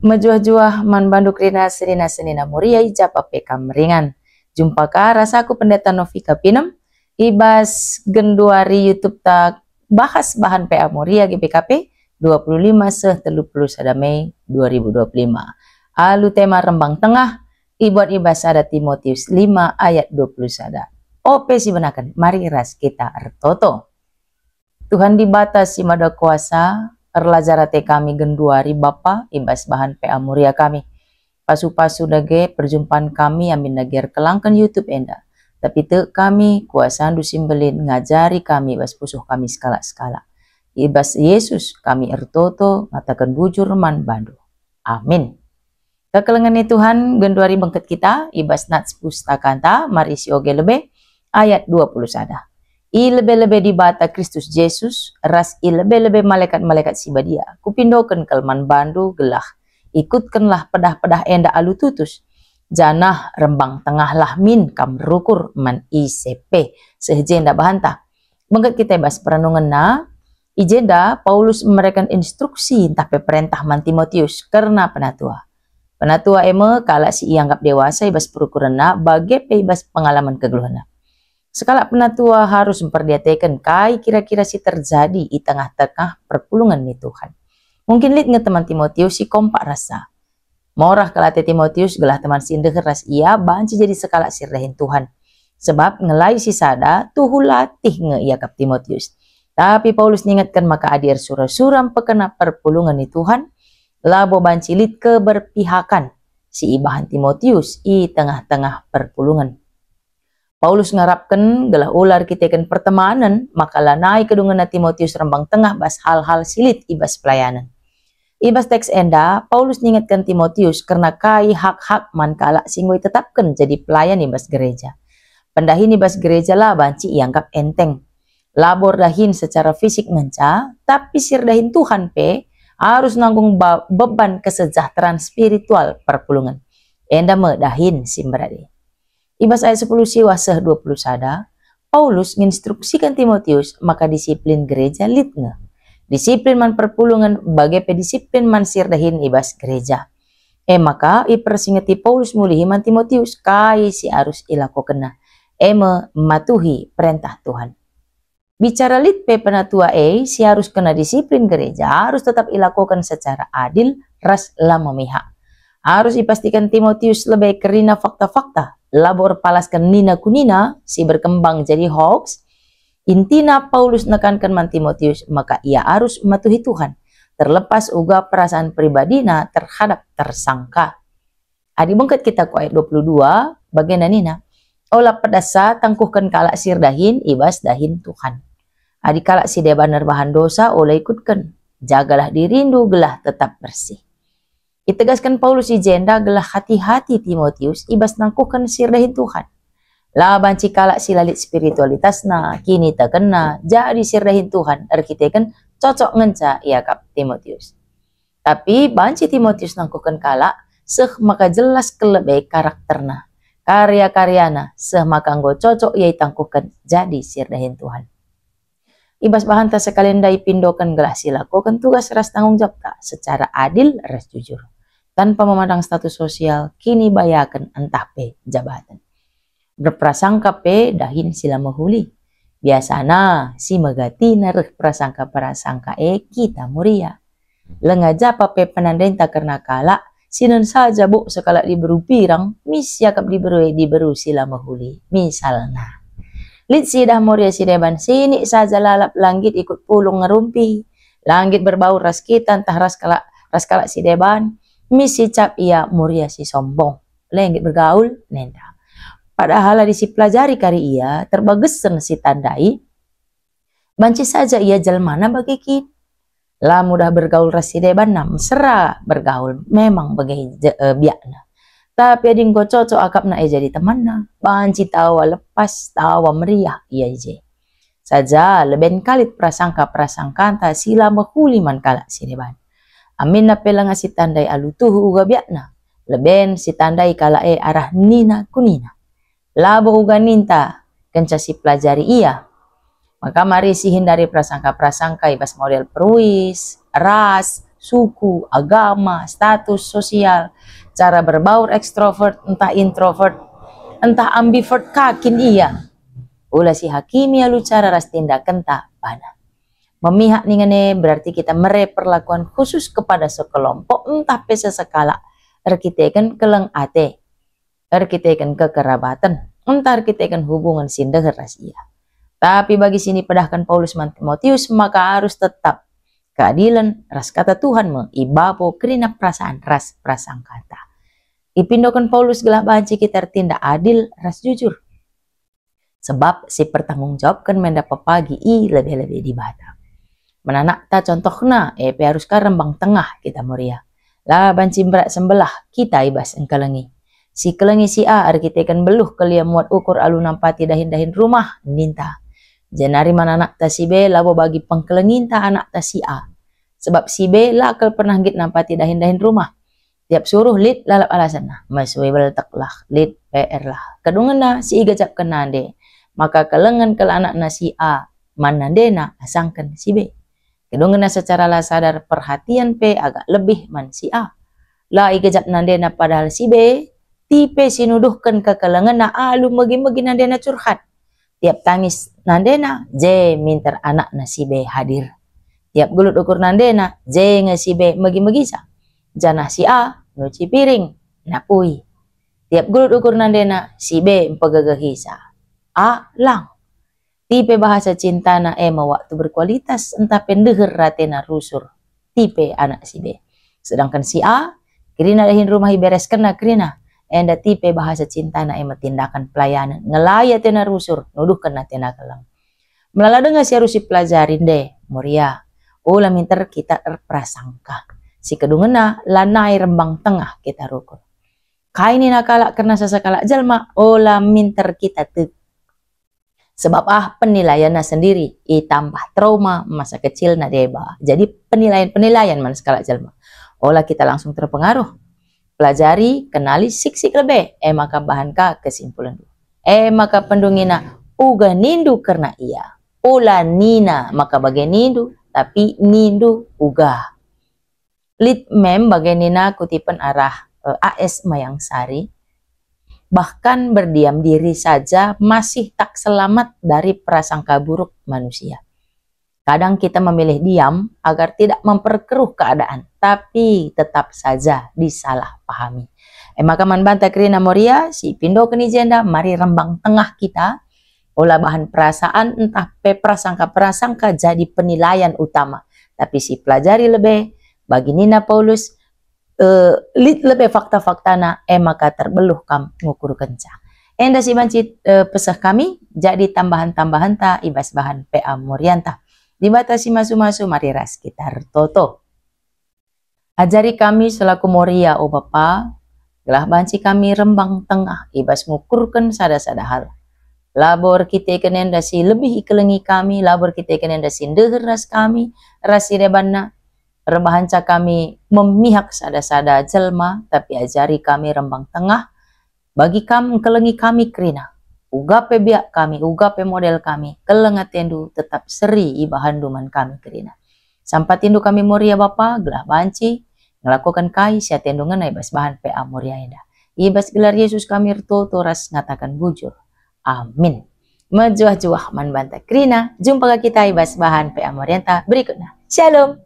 Majuah-juah man banduk rina senina muria ijapa pekam ringan. Jumpa ka rasaku pendeta Novika Pinem. Ibas genduari YouTube tak bahas bahan PA Muria GPKP 25/31 Mei 2025. Alu tema rembang tengah ibuat ibas ada Timotius 5 ayat 21. Ope si benakan mari ras kita ertoto. Tuhan dibatas si mada kuasa erlajarate kami genduari Bapa ibas bahan PA Muria kami. Pasu-pasu dage perjumpaan kami amin nager kelangkan YouTube enda. Tapi te kami kuasa dusimbelin ngajari kami ibas pusuh kami skala-skala. Ibas Yesus kami ertoto ngatakan bujur man bandu. Amin. Kekelengan Tuhan genduari bangket kita ibas nats pustakanta mari si oge lebe ayat 21. I lebe-lebe di bata Kristus Yesus, ras i lebe-lebe malaikat-malaikat si badia. Kupindoken kelman bandu gelah. Ikutkanlah pedah-pedah enda alu tutus. Janah rembang tengahlah min kam rukur man ICP. Sehjenda bahanta. Bangkat kita bahas perenungan na. Ijenda Paulus memberikan instruksi tapi perintah man Timotius karena penatua. Penatua eme kala si ianggap dewasa ibas perukuran na bagai ibas pengalaman kegeluhana. Sekala penatua harus memperhatikan kai kira-kira si terjadi di tengah-tengah perpulungan ni Tuhan. Mungkin lihat nge teman Timotius si kompak rasa. Morah kalate Timotius gelah teman si indah ras ia banci jadi sekala sirdahin Tuhan. Sebab ngelai si sada tuhu latih nge ia kap Timotius. Tapi Paulus ningatkan maka adir surah-suram pekena perpulungan ni Tuhan. Labo banci lit keberpihakan si ibahan Timotius i tengah-tengah perpulungan. Paulus ngarapkan gelah ular kitekan pertemanan maka lanai kedungan na Timotius rembang tengah bas hal-hal silit ibas pelayanan. Ibas teks enda Paulus ningatkan Timotius karena kai hak-hak man kala singgoy tetapkan jadi pelayan ibas gereja. Pendahin ibas gereja lah banci ianggap enteng. Labor dahin secara fisik menca tapi sirdahin Tuhan pe harus nanggung beban kesejahteraan spiritual perpulungan. Enda me dahin simberade. Ibas ayat 10 siwah 20 sada, Paulus menginstruksikan Timotius maka disiplin gereja litnge. Disiplin man perpulungan bagai pedisiplin man sirdahin ibas gereja. Maka ipersingeti Paulus mulihi man Timotius kai si harus ilako kena. Mematuhi perintah Tuhan. Bicara lit pe penatua si harus kena disiplin gereja harus tetap ilakukan secara adil ras la memihak. Harus dipastikan Timotius lebih kerina fakta-fakta. Labor palaskan nina kunina si berkembang jadi hoax. Intina Paulus nekankan man Timotius maka ia harus mematuhi Tuhan. Terlepas uga perasaan pribadina terhadap tersangka. Adi bengket kita ku ayat 22 bagian nina. Olah pedasa tangkuhkan kalak sirdahin ibas dahin Tuhan. Adi kalak si debaner bahan dosa olah ikutkan. Jagalah dirindu gelah tetap bersih. Itegaskan Paulus ijenda gelah hati-hati Timotius ibas nangkukan sirdahin Tuhan. Laban cikala silalit spiritualitas na kini terkena jadi sirdahin Tuhan erkitekan cocok ngenca ia kap Timotius. Tapi banci Timotius nangkukan kala seh maka jelas kelebih karakterna. Karya-karyana seh maka nggo cocok ia tangkukan jadi sirdahin Tuhan. Ibas bahan tak sekalian dai pindokan gelah silakukan tugas ras tanggung jawab tak secara adil ras jujur. Tanpa memandang status sosial, kini bayakan entah pe jabatan. Berprasangka pe dahin sila mahuli. Biasana si megati nareh prasangka-prasangka kita muria. Lengaja pe penandain tak karena kala, sinan saja bu sekala diberu pirang, mis yakap diberu sila mahuli. Misalnya. Lit sidah muria sideban sini saja lalap langit ikut pulung ngerumpi. Langit berbau ras kita entah ras kala sideban. Misi cap ia muria si sombong. Lenggit bergaul nenda. Padahal disi pelajari kari ia terbagesen si tandai. Banci saja ia jelmana bagi kin. Lah mudah bergaul rasi deban nam mesra bergaul memang bagi biakna. Tapi ading go cocok akapna jadi temanna. Banci tawa lepas tawa meriah ia je. Saja leben kalit prasangka-prasangka ta sila mahuli man kala si deban. Amin na pelang si tandai alutuhu uga biakna. Leben si tandai kala arah nina kunina. Labo uga ninta kenca si pelajari ia. Maka mari si hindari prasangka-prasangka ibas model peruis, ras, suku, agama, status sosial, cara berbaur ekstrovert, entah introvert, entah ambivert kakin iya. Ulah si hakimi alu cara ras tindakan tak bana. Memihak ningane berarti kita perlakuan khusus kepada sekelompok entah pesa sekala. Kita keleng ate. Kita kekerabatan. Entah kita hubungan sindah rahasia. Tapi bagi sini pedahkan Paulus man Timotius maka harus tetap keadilan ras kata Tuhan me ibapo kerina perasaan ras prasangkata. Ipindokan Paulus gelah banci kita tindak adil ras jujur. Sebab si pertanggung jawabkan mendapat pagi i lebih-lebih di bata. Menanak ta contohna harus ka rembang tengah kita muria. Lah banci berat sembelah kita ibas engkelengi. Si kelengi si A kita kan beluh kelia muat ukur alu nampati dahin-dahin rumah ninta. Janari mananak ta si B labo bagi pengkelengin ta anak ta si A. Sebab si B lakal pernah git nampati dahin-dahin rumah. Tiap suruh lid lalap alasan nah. Mas webel taklah lid PR lah. Kedungan na si iga cap kenande. Maka kelengan kel anak na si A manandena asangkan si B. Kedungan na secara lah sadar perhatian P agak lebih man si A. Lah iga cap nandena padahal si B tipe sinuduhkan ke kelengan na alu magi-magi nandena curhat. Tiap tangis nandena J minter anak na si B hadir. Tiap gulut ukur nandena J nge si B magi-magi sa. Janah si A nuci piring napui. Tiap gulut ukur nandena si B empegagahi sa. A lang. Tipe bahasa cinta na waktu berkualitas entah pendeher ratena rusur. Tipe anak si B. Sedangkan si A kirina dahin rumah ibereskan na kirina. Enda tipe bahasa cinta na tindakan pelayanan. Ngelaya tena rusur. Nuduhkan na tena kelang. Melala dengar si harus dipelajarin deh. Muria. Ulah minter kita prasangka. Si kedungan na lanai rembang tengah kita rukun. Kaini nakala karena sesekala jalma. Ulah minter kita tuh. Sebab penilaian na sendiri tambah trauma masa kecil na deba. Jadi penilaian man sekala jalma. Olah kita langsung terpengaruh. Pelajari, kenali sik-sik lebih. Maka bahan ka kesimpulan. Maka pendungina uga nindu karena iya. Olah nina maka bagai nindu tapi nindu uga. Lit mem bagai nina kutipan arah AS Mayang Sari. Bahkan berdiam diri saja masih tak selamat dari prasangka buruk manusia. Kadang kita memilih diam agar tidak memperkeruh keadaan, tapi tetap saja disalahpahami. Maka man banta kerina moria, si pindo keni jenda, mari rembang tengah kita, olah bahan perasaan entah prasangka-prasangka jadi penilaian utama. Tapi si pelajari lebih, bagi Nina Paulus, lebih fakta-fakta na maka terbeluh kam ngukur kenca. Enda si banci pesah kami jadi tambahan-tambahan ta ibas bahan PA Morianta. Dibatasi masu-masu mari ras kita toto. Ajari kami selaku Moria o Bapa, gelah banci kami rembang tengah ibas ngukurkan sada-sada hal. Labor kita kenenda si lebih ikelengi kami, labor kita kenenda si deher ras kami, ras si rebanna. Rebahanca kami memihak sada-sada jelma, tapi ajari kami rembang tengah. Bagi kami kelengi kami kerina. Ugape biak kami, ugape model kami. Kelengatendu tetap seri ibahan duman kami kerina. Sampai tindu kami Moria Bapa, gelah banci. Ngelakukan kai sia tendungan ibas bahan PA Moria enda. Ibas gelar Yesus kami rtoto ras ngatakan bujur. Amin. Mejuah-juah man banta kerina. Jumpa kita ibas bahan PA Morianta berikutnya. Shalom.